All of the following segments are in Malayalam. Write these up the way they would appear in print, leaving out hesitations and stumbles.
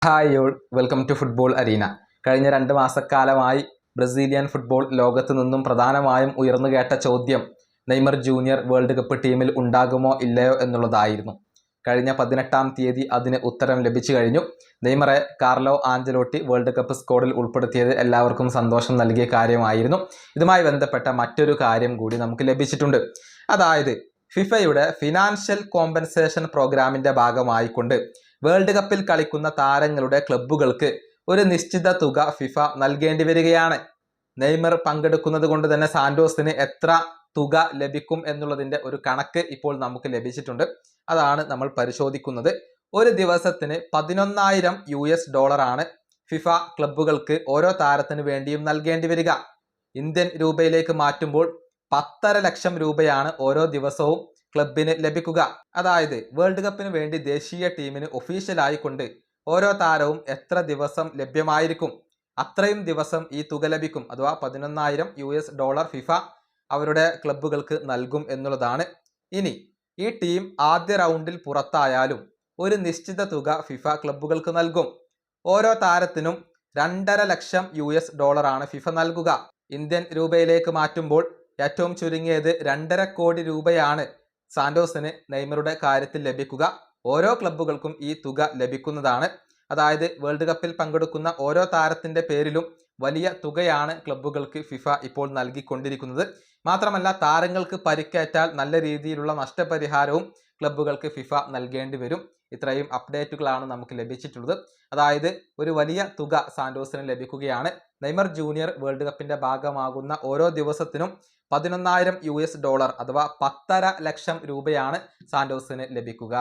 Hi all welcome to football arena. കഴിഞ്ഞ 2 മാസക്കാലമായി ബ്രസീലിയൻ ഫുട്ബോൾ ലോകത്തു നിന്നും പ്രധാനമായും ഉയർന്നു കേട്ട ചോദ്യം നെയ്മർ ജൂനിയർ വേൾഡ് കപ്പ് ടീമിൽ ഉണ്ടാകുമോ ഇല്ലയോ എന്നുള്ളതായിരുന്നു. കഴിഞ്ഞ 18-ാം തീയതി അതിന് ഉത്തരം ലഭിച്ചു കഴിഞ്ഞു. നെയ്മറെ കാർലോ ആഞ്ചലോട്ടി വേൾഡ് കപ്പ് സ്ക്വാഡിൽ ഉൾപ്പെടുത്തിയത് എല്ലാവർക്കും സന്തോഷം നൽകിയ കാര്യമായിരുന്നു. ഇതുമായി ബന്ധപ്പെട്ട മറ്റൊരു കാര്യം കൂടി നമുക്ക് ലഭിച്ചിട്ടുണ്ട്. അതായത് ഫിഫയുടെ ഫിനാൻഷ്യൽ കോമ്പൻസേഷൻ പ്രോഗ്രാമിൻ്റെ ഭാഗമായിക്കൊണ്ട് വേൾഡ് കപ്പിൽ കളിക്കുന്ന താരങ്ങളുടെ ക്ലബ്ബുകൾക്ക് ഒരു നിശ്ചിത തുക ഫിഫ നൽകേണ്ടി വരികയാണ്. നെയ്മർ പങ്കെടുക്കുന്നത് കൊണ്ട് തന്നെ സാന്റോസിന് എത്ര തുക ലഭിക്കും എന്നുള്ളതിൻ്റെ ഒരു കണക്ക് ഇപ്പോൾ നമുക്ക് ലഭിച്ചിട്ടുണ്ട്. അതാണ് നമ്മൾ പരിശോധിക്കുന്നത്. ഒരു ദിവസത്തിന് $11,000 ആണ് ഫിഫ ക്ലബ്ബുകൾക്ക് ഓരോ താരത്തിന് വേണ്ടിയും നൽകേണ്ടി വരിക. ഇന്ത്യൻ രൂപയിലേക്ക് മാറ്റുമ്പോൾ 10.5 ലക്ഷം രൂപയാണ് ഓരോ ദിവസവും ക്ലബിന് ലഭിക്കുക. അതായത് വേൾഡ് കപ്പിന് വേണ്ടി ദേശീയ ടീമിന് ഒഫീഷ്യലായിക്കൊണ്ട് ഓരോ താരവും എത്ര ദിവസം ലഭ്യമായിരിക്കും അത്രയും ദിവസം ഈ തുക ലഭിക്കും. അഥവാ $11,000 ഫിഫ അവരുടെ ക്ലബ്ബുകൾക്ക് നൽകും എന്നുള്ളതാണ്. ഇനി ഈ ടീം ആദ്യ റൗണ്ടിൽ പുറത്തായാലും ഒരു നിശ്ചിത തുക ഫിഫ ക്ലബ്ബുകൾക്ക് നൽകും. ഓരോ താരത്തിനും $2.5 ലക്ഷം ആണ് ഫിഫ നൽകുക. ഇന്ത്യൻ രൂപയിലേക്ക് മാറ്റുമ്പോൾ ഏറ്റവും ചുരുങ്ങിയത് 2.5 കോടി രൂപയാണ് സാന്റോസിന് നെയ്മറുടെ കാര്യത്തിൽ ലഭിക്കുക. ഓരോ ക്ലബ്ബുകൾക്കും ഈ തുക ലഭിക്കുന്നതാണ്. അതായത് വേൾഡ് കപ്പിൽ പങ്കെടുക്കുന്ന ഓരോ താരത്തിൻ്റെ പേരിലും വലിയ തുകയാണ് ക്ലബ്ബുകൾക്ക് ഫിഫ ഇപ്പോൾ നൽകിക്കൊണ്ടിരിക്കുന്നത്. മാത്രമല്ല താരങ്ങൾക്ക് പരിക്കേറ്റാൽ നല്ല രീതിയിലുള്ള നഷ്ടപരിഹാരവും ക്ലബ്ബുകൾക്ക് ഫിഫ നൽകേണ്ടി വരും. ഇത്രയും അപ്ഡേറ്റുകളാണ് നമുക്ക് ലഭിച്ചിട്ടുള്ളത്. അതായത് ഒരു വലിയ തുക സാന്റോസിന് ലഭിക്കുകയാണ്. നെയ്മർ ജൂനിയർ വേൾഡ് കപ്പിൻ്റെ ഭാഗമാകുന്ന ഓരോ ദിവസത്തിനും $11,000 അഥവാ 10.5 ലക്ഷം രൂപയാണ് സാന്റോസിന് ലഭിക്കുക.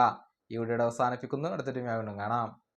ഈ വീഡിയോ അവസാനിപ്പിക്കുന്നു. അടുത്തൊരു വീഡിയോയിൽ കാണാം.